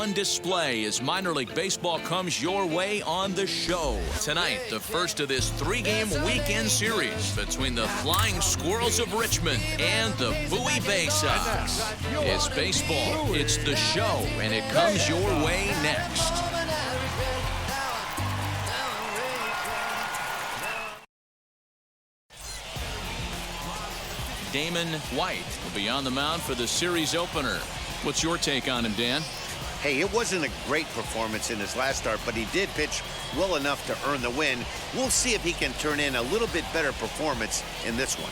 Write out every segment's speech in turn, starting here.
on display as minor league baseball comes your way on the show. Tonight, the first of this 3-game weekend series between the Flying Squirrels of Richmond and the Bowie Bay Sox. It's baseball, it's the show, and it comes your way next. Damon White will be on the mound for the series opener. What's your take on him, Dan? Hey, it wasn't a great performance in his last start, but he did pitch well enough to earn the win. We'll see if he can turn in a little bit better performance in this one.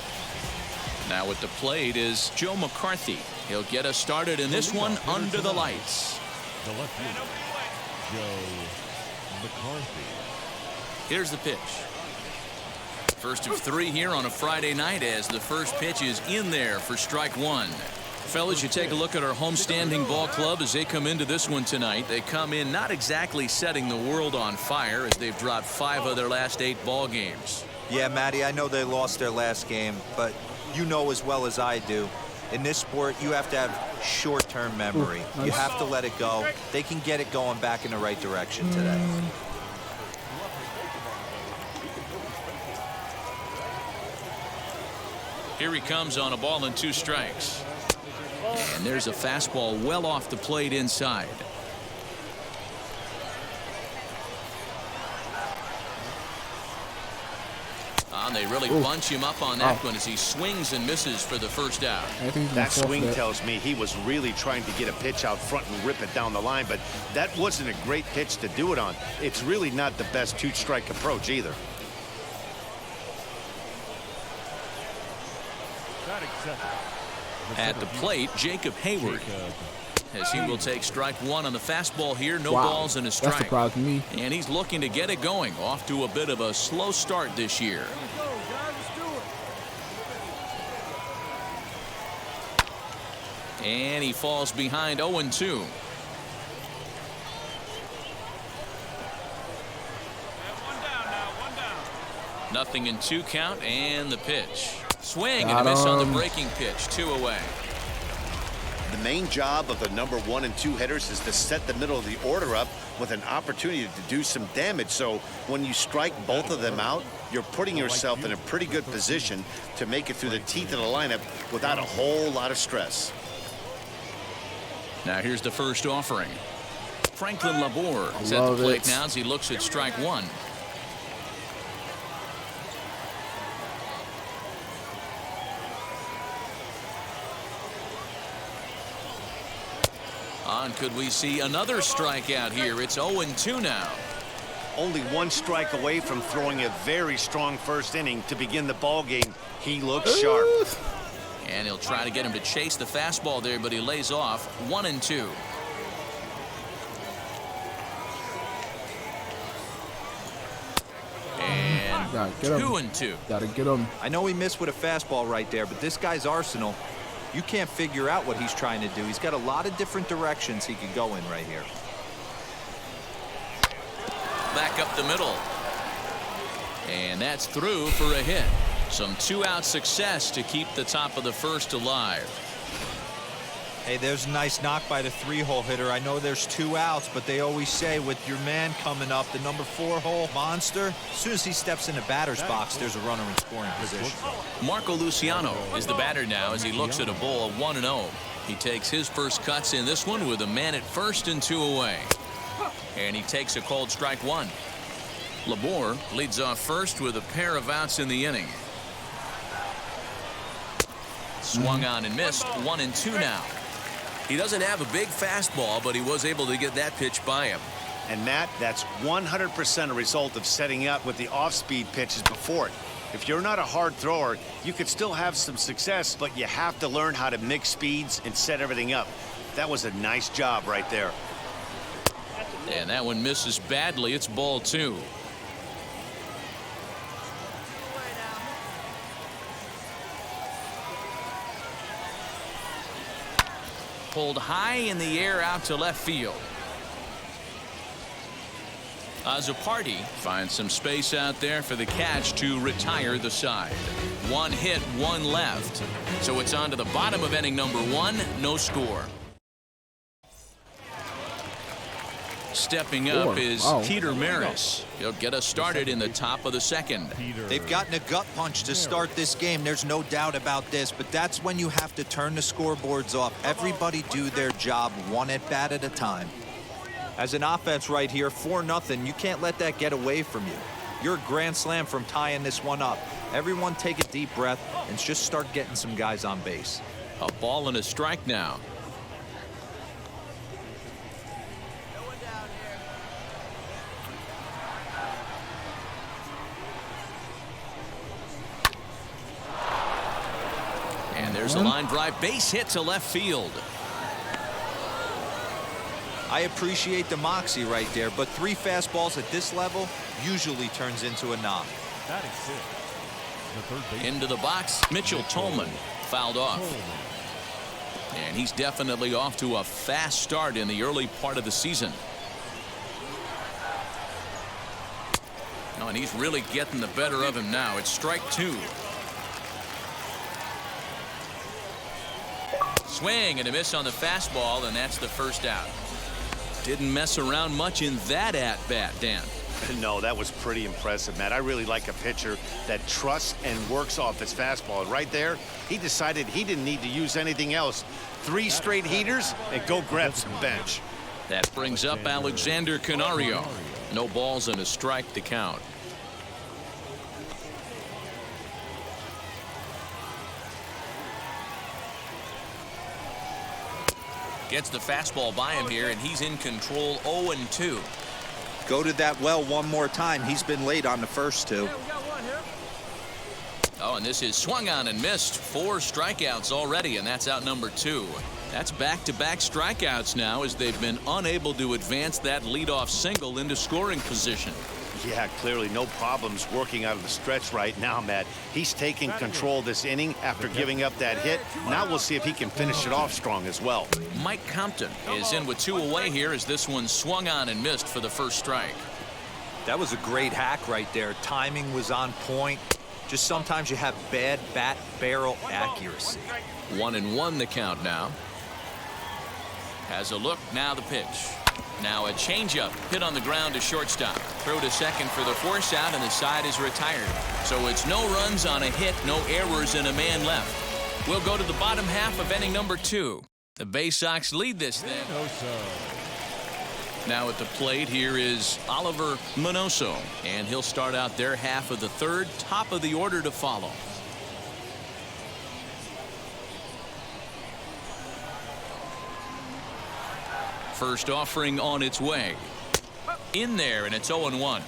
Now at the plate is Joe McCarthy. He'll get us started in this one under the lights. The left fielder, Joe McCarthy. Here's the pitch. First of 3 here on a Friday night as the first pitch is in there for strike one. Fellas, you take a look at our homestanding ball club as they come into this one tonight. They come in not exactly setting the world on fire as they've dropped 5 of their last 8 ball games. Yeah, Matty, I know they lost their last game, but you know as well as I do, in this sport, you have to have short-term memory. Nice. You have to let it go. They can get it going back in the right direction today. Here he comes on a ball and 2 strikes. And there's a fastball well off the plate inside. And they really bunch him up on that one as he swings and misses for the first out. That swing tells me he was really trying to get a pitch out front and rip it down the line, but that wasn't a great pitch to do it on. It's really not the best 2-strike approach either. At the plate, Jacob Hayward, as he will take strike one on the fastball here. No balls and a strike. That surprised me. And he's looking to get it going. Off to a bit of a slow start this year. And he falls behind 0-2. Nothing in 2 count, and the pitch. Swing and a miss on the breaking pitch. 2 away. The main job of the number 1 and 2 hitters is to set the middle of the order up with an opportunity to do some damage. So when you strike both of them out, you're putting yourself in a pretty good position to make it through the teeth of the lineup without a whole lot of stress. Now here's the first offering. Franklin Labor is at the plate now as he looks at strike one. And could we see another strikeout here? It's 0-2 now. Only 1 strike away from throwing a very strong first inning to begin the ball game. He looks sharp. And he'll try to get him to chase the fastball there, but he lays off. 1-2. And 2-2. Gotta get him. I know he missed with a fastball right there, but this guy's arsenal, you can't figure out what he's trying to do. He's got a lot of different directions he could go in right here. Back up the middle. And that's through for a hit. Some 2-out success to keep the top of the first alive. Hey, there's a nice knock by the 3-hole hitter. I know there's 2 outs, but they always say with your man coming up, the number 4-hole monster, as soon as he steps in the batter's box, there's a runner in scoring position. Marco Luciano is the batter now as he looks at a ball of 1-0. He takes his first cuts in this one with a man at first and 2 away. And he takes a called strike one. Labor leads off first with a pair of outs in the inning. Swung on and missed. 1-2 now. He doesn't have a big fastball, but he was able to get that pitch by him. And Matt, that's 100% a result of setting up with the off-speed pitches before it. If you're not a hard thrower, you could still have some success, but you have to learn how to mix speeds and set everything up. That was a nice job right there. And that one misses badly. It's ball 2. Pulled high in the air out to left field. Azzopardi finds some space out there for the catch to retire the side. 1 hit, 1 left. So it's on to the bottom of inning number 1. No score. Stepping up is Peter Maris. He'll get us started in the top of the second. They've gotten a gut punch to start this game. There's no doubt about this, but that's when you have to turn the scoreboards off. Everybody do their job one at bat at a time. As an offense right here, 4-0, you can't let that get away from you. You're a grand slam from tying this one up. Everyone take a deep breath and just start getting some guys on base. A ball and a strike now. And there's a line drive, base hit to left field. I appreciate the moxie right there, but 3 fastballs at this level usually turns into a knock. Into the box, Mitchell Tolman fouled off. And he's definitely off to a fast start in the early part of the season. Oh, and he's really getting the better of him now. It's strike 2. Swing and a miss on the fastball, and that's the first out. Didn't mess around much in that at-bat, Dan. No, that was pretty impressive, Matt. I really like a pitcher that trusts and works off his fastball. Right there, he decided he didn't need to use anything else. 3 straight heaters and go grab some bench. That brings up Alexander Canario. No balls and a strike to count. Gets the fastball by him here, and he's in control. 0-2. Go to that well one more time. He's been late on the first 2. Oh, and this is swung on and missed. 4 strikeouts already, and that's out number 2. That's back-to-back strikeouts now, as they've been unable to advance that leadoff single into scoring position. Yeah, clearly no problems working out of the stretch right now, Matt. He's taking control this inning after giving up that hit. Now we'll see if he can finish it off strong as well. Mike Compton is in with 2 away here, as this one swung on and missed for the first strike. That was a great hack right there. Timing was on point. Just sometimes you have bad bat barrel accuracy. 1-1 the count now. Has a look, now the pitch. Now a changeup hit on the ground to shortstop. Throw to second for the force out, and the side is retired. So it's no runs on a hit, no errors, and a man left. We'll go to the bottom half of inning number 2. The Bay Sox lead this thing. Now at the plate here is Oliver Minoso, and he'll start out their half of the 3rd. Top of the order to follow. First offering on its way. In there, and it's 0-1.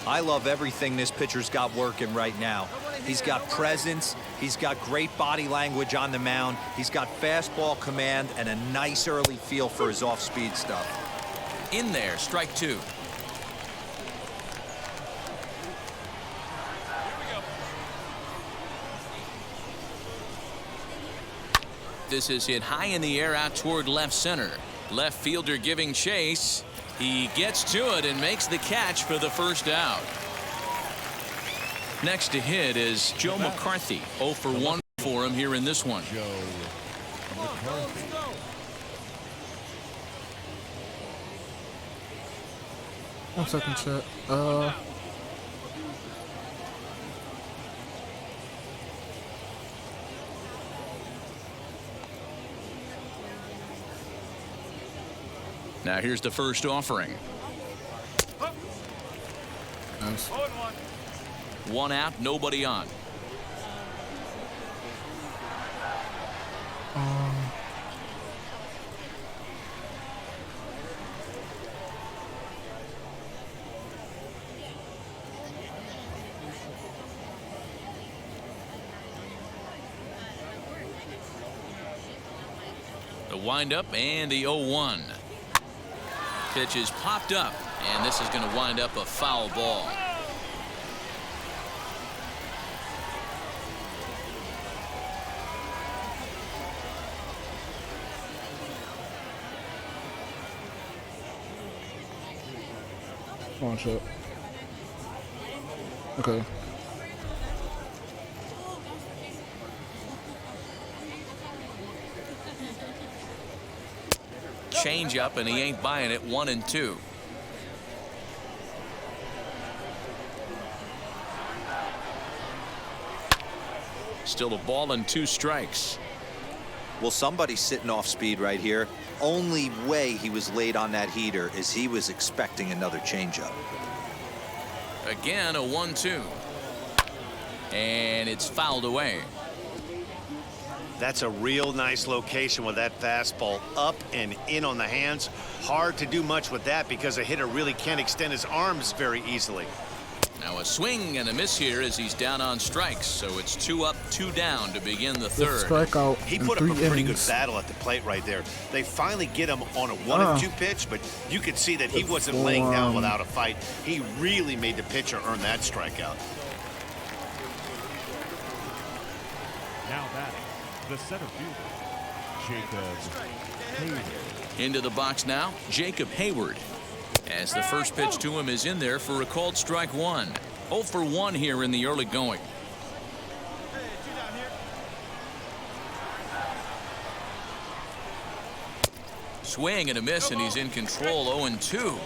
I love everything this pitcher's got working right now. He's got presence. He's got great body language on the mound. He's got fastball command and a nice early feel for his off-speed stuff. In there, strike 2. This is hit high in the air out toward left center. Left fielder giving chase. He gets to it and makes the catch for the first out. Next to hit is Joe McCarthy. 0 for 1 for him here in this one. One second, chat. Now here's the first offering. Nice. 1 out, nobody on. The windup and the 0-1. Pitch is popped up, and this is going to wind up a foul ball. Come on, chat. Okay. changeup, and he ain't buying it. 1-2. Still a ball and 2 strikes. Well, somebody's sitting off speed right here. Only way he was late on that heater is he was expecting another changeup. Again, a 1-2. And it's fouled away. That's a real nice location with that fastball up and in on the hands. Hard to do much with that because a hitter really can't extend his arms very easily. Now a swing and a miss here as he's down on strikes. So it's 2 up, 2 down to begin the third. Strikeout. He in put up 3 a pretty good innings. battle at the plate right there. They finally get him on a 1-2 pitch, but you could see that he wasn't laying down without a fight. He really made the pitcher earn that strikeout. Now batting, the center fielder, Jacob Hayward. Into the box now, Jacob Hayward. As the first pitch to him is in there for a called strike 1. 0 for 1 here in the early going. Swing and a miss, and he's in control. 0-2.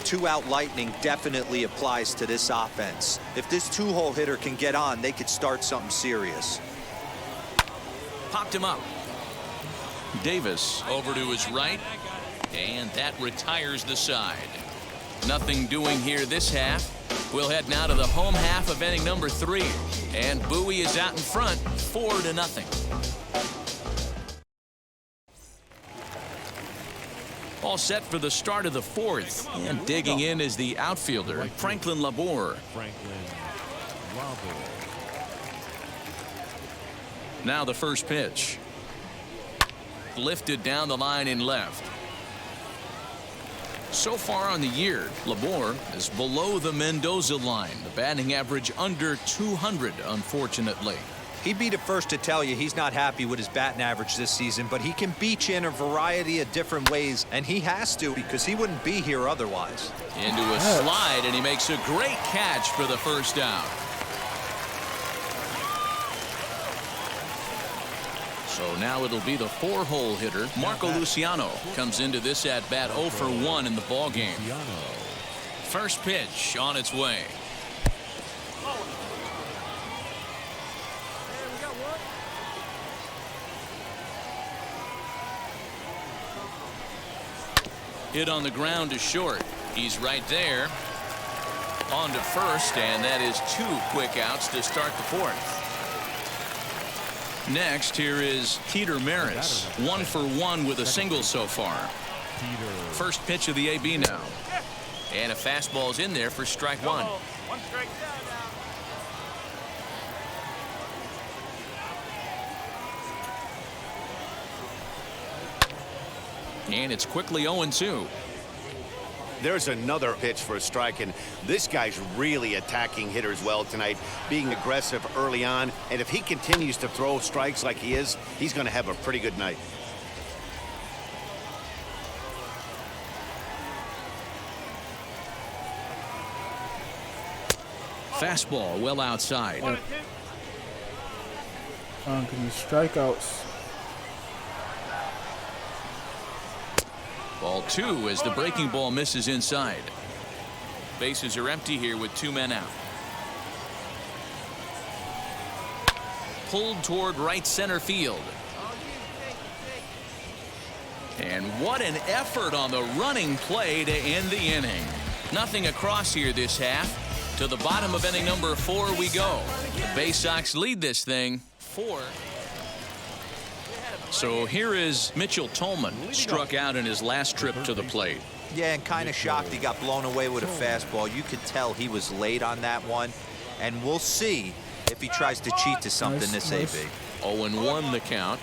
2-out lightning definitely applies to this offense. If this 2-hole hitter can get on, they could start something serious. Popped him up. Davis over to his right, and that retires the side. Nothing doing here this half. We'll head now to the home half of inning number 3, and Bowie is out in front, 4-0. All set for the start of the 4th, and digging in is the outfielder Franklin Labor. Now the first pitch. Lifted down the line in left. So far on the year, Labor is below the Mendoza line. The batting average under 200, unfortunately. He'd be the first to tell you he's not happy with his batting average this season, but he can beat you in a variety of different ways, and he has to because he wouldn't be here otherwise. Into a slide, and he makes a great catch for the first down. So now it'll be the 4-hole hitter, Marco Luciano, comes into this at-bat 0 for 1 in the ballgame. First pitch on its way. Hit on the ground to short. He's right there. On to first, and that is 2 quick outs to start the 4th. Next, here is Peter Maris, 1 for 1 with a single so far. First pitch of the AB now. And a fastball's in there for strike 1. And it's quickly 0-2. There's another pitch for a strike, and this guy's really attacking hitters well tonight, being aggressive early on, and if he continues to throw strikes like he is, he's going to have a pretty good night. Fastball well outside. Strikeouts. Ball 2 as the breaking ball misses inside. Bases are empty here with 2 men out. Pulled toward right center field. And what an effort on the running play to end the inning. Nothing across here this half. To the bottom of inning number 4 we go. The Bay Sox lead this thing 4. So here is Mitchell Tolman, struck out in his last trip to the plate. Yeah, and kind of shocked he got blown away with a fastball. You could tell he was late on that one, and we'll see if he tries to cheat to something this AB. 0-1 the count.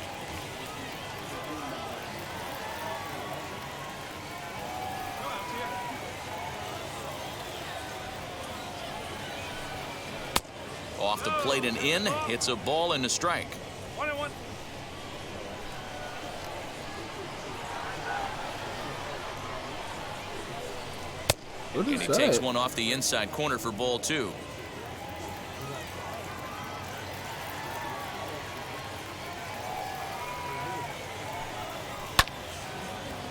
Off the plate and in. It's a ball and a strike. 1-1. What And is he that? takes one off the inside corner for ball 2.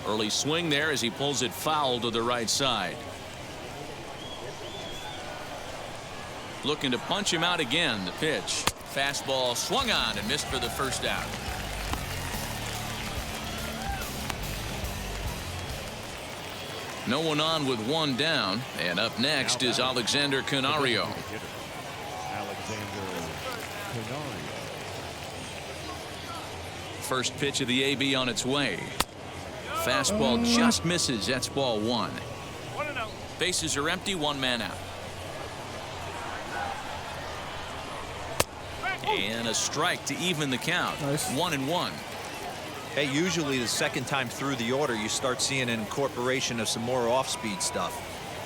Early swing there as he pulls it foul to the right side. Looking to punch him out again. The pitch. Fastball swung on and missed for the first out. No one on with one down. And up next is Alexander Canario. First pitch of the AB on its way. Fastball just misses. That's ball one. Bases are empty. One man out. And a strike to even the count. Nice. 1-1. Hey, usually the second time through the order you start seeing an incorporation of some more off-speed stuff.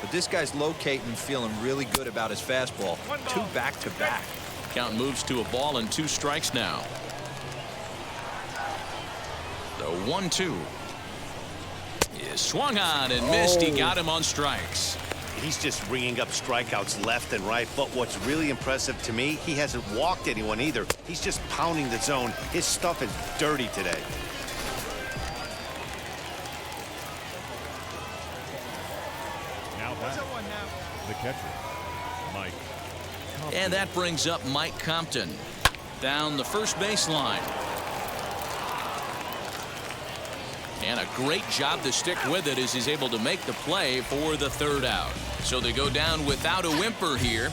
But this guy's locating and feeling really good about his fastball. 2 back-to-back. Count moves to a ball and 2 strikes now. The 1-2 is swung on and missed. He got him on strikes. He's just ringing up strikeouts left and right. But what's really impressive to me, he hasn't walked anyone either. He's just pounding the zone. His stuff is dirty today. Now back. The catcher, Mike. And that brings up Mike Compton down the first baseline. And a great job to stick with it as he's able to make the play for the 3rd out. So they go down without a whimper here.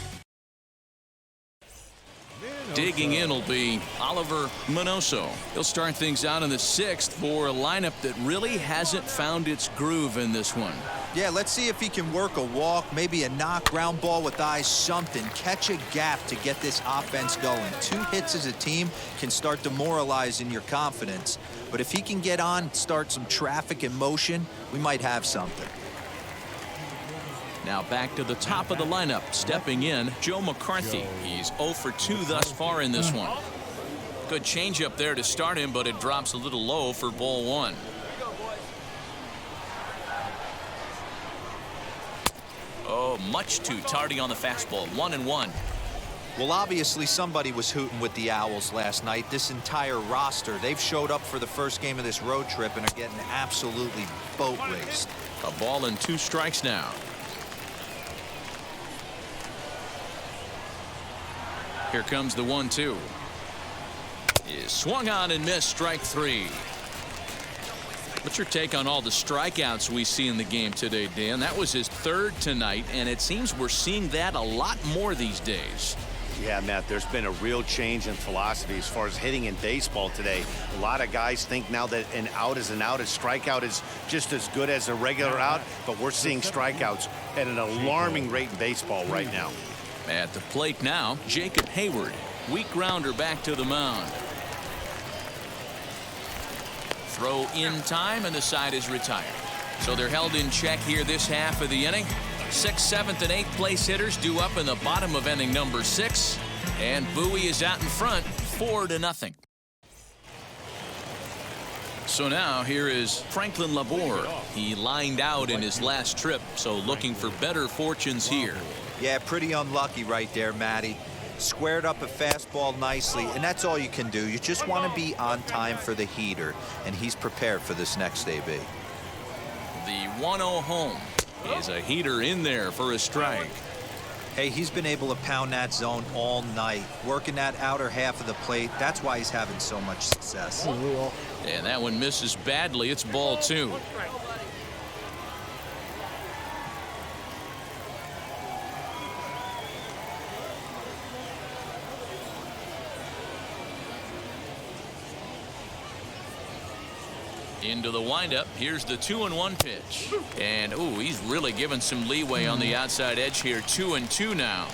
Digging in will be Oliver Minoso. He'll start things out in the 6th for a lineup that really hasn't found its groove in this one. Yeah, let's see if he can work a walk, maybe a knock, ground ball with eyes, something. Catch a gap to get this offense going. 2 hits as a team can start demoralizing your confidence. But if he can get on, start some traffic in motion, we might have something. Now back to the top of the lineup. Stepping in, Joe McCarthy. He's 0 for 2 thus far in this one. Good changeup there to start him, but it drops a little low for ball 1. Oh, much too tardy on the fastball. 1-1. Well, obviously somebody was hooting with the Owls last night. This entire roster, they've showed up for the first game of this road trip and are getting absolutely boat raced. A ball and 2 strikes now. Here comes the 1-2. Is swung on and missed. Strike 3. What's your take on all the strikeouts we see in the game today, Dan? That was his 3rd tonight, and it seems we're seeing that a lot more these days. Yeah, Matt, there's been a real change in philosophy as far as hitting in baseball today. A lot of guys think now that an out is an out. A strikeout is just as good as a regular out, but we're seeing strikeouts at an alarming rate in baseball right now. At the plate now, Jacob Hayward. Weak grounder back to the mound. Throw in time, and the side is retired. So they're held in check here this half of the inning. 6th, 7th, and 8th place hitters due up in the bottom of inning number 6. And Bowie is out in front, 4-0. So now here is Franklin Labor. He lined out in his last trip, so looking for better fortunes here. Yeah, pretty unlucky right there, Matty. Squared up a fastball nicely, and that's all you can do. You just want to be on time for the heater, and he's prepared for this next AB. The 1-0 home is a heater in there for a strike. Hey, he's been able to pound that zone all night, working that outer half of the plate. That's why he's having so much success. And that one misses badly. It's ball 2. Into the windup. Here's the 2-1 pitch. And, ooh, he's really given some leeway on the outside edge here. 2-2 now.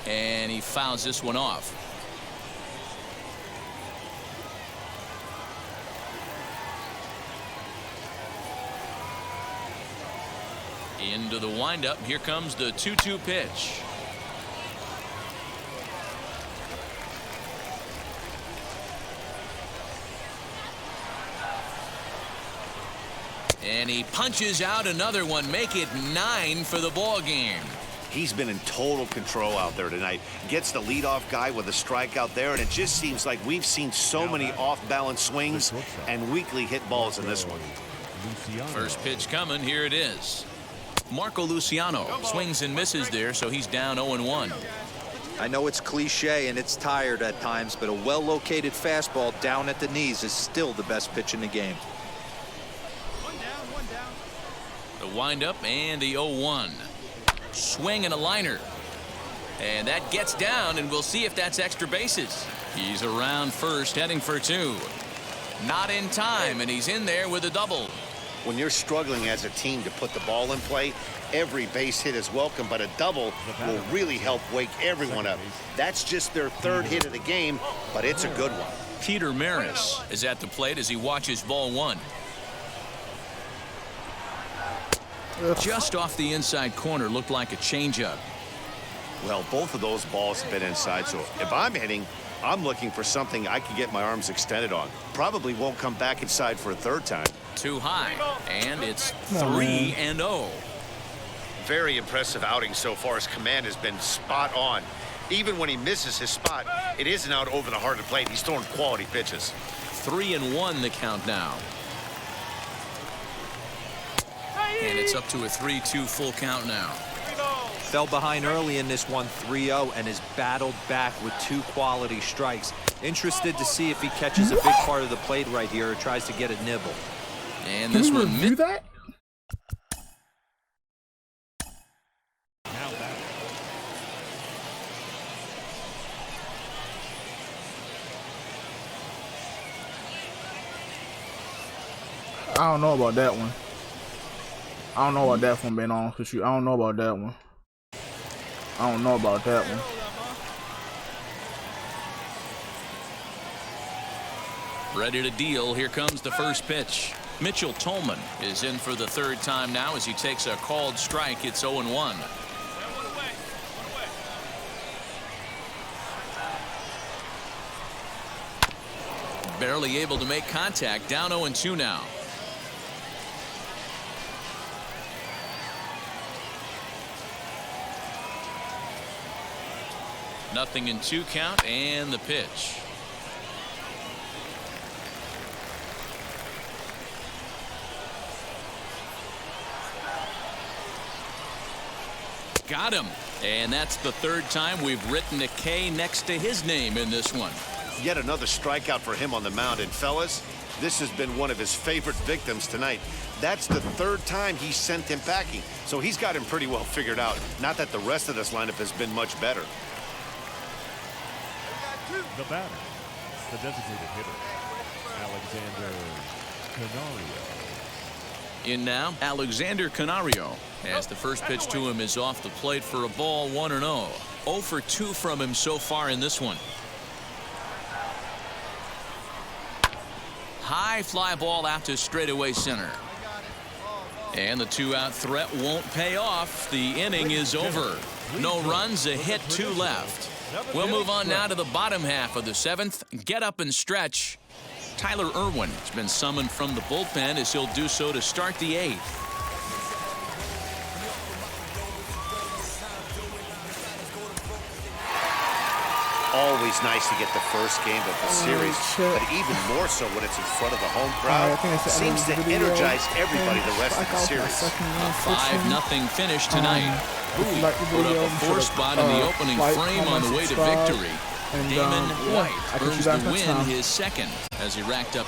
And he fouls this one off. Into the windup. Here comes the 2-2 pitch. And he punches out another one. Make it 9 for the ball game. He's been in total control out there tonight. Gets the leadoff guy with a strikeout there, and it just seems like we've seen so many off-balance swings and weakly hit balls in this one. First pitch coming. Here it is. Marco Luciano swings and misses there, so he's down 0-1. I know it's cliche and it's tired at times, but a well-located fastball down at the knees is still the best pitch in the game. The windup and the 0-1. Swing and a liner. And that gets down, and we'll see if that's extra bases. He's around first, heading for 2. Not in time, and he's in there with a double. When you're struggling as a team to put the ball in play, every base hit is welcome, but a double will really help wake everyone up. That's just their 3rd hit of the game, but it's a good one. Peter Maris is at the plate as he watches ball 1. Just off the inside corner, looked like a changeup. Well, both of those balls have been inside, so if I'm hitting, I'm looking for something I can get my arms extended on. Probably won't come back inside for a 3rd time. Too high, and it's 3-0. Very impressive outing so far. His command has been spot on. Even when he misses his spot, it isn't out over the heart of the plate. He's throwing quality pitches. 3-1 the count now. And it's up to a 3-2 full count now. Fell behind early in this one, 3-0, and has battled back with 2 quality strikes. Interested to see if he catches a big part of the plate right here or tries to get a nibble. And Can this we one review that? I don't know about that one. I don't know about that one, being honest with you. I don't know about that one. I don't know about that one. ready to deal. Here comes the first pitch. Mitchell Tolman is in for the 3rd time now as he takes a called strike. It's 0-1. Barely able to make contact. Down 0-2 now. Nothing in 2 count, and the pitch. Got him. And that's the 3rd time we've written a K next to his name in this one. Yet another strikeout for him on the mound. And fellas, this has been one of his favorite victims tonight. That's the 3rd time he sent him packing. So he's got him pretty well figured out. Not that the rest of this lineup has been much better. The batter, the designated hitter, Alexander Canario. In now, Alexander Canario, as the first pitch to him is off the plate for a ball, 1-0. 0 for 2 from him so far in this one. High fly ball out to straightaway center. And the 2-out threat won't pay off. The inning is over. No runs, a hit, 2 left. We'll move on now to the bottom half of the 7th. Get up and stretch. Tyler Irwin has been summoned from the bullpen as he'll do so to start the 8th. Always nice to get the first game of the series, but even more so when it's in front of the home crowd. Seems to energize everybody the rest of the series. A 5-0 finish tonight. Bowie put up a 4 spot in the opening frame on the way to victory. Damon White earns the win, his 2nd, as he racked up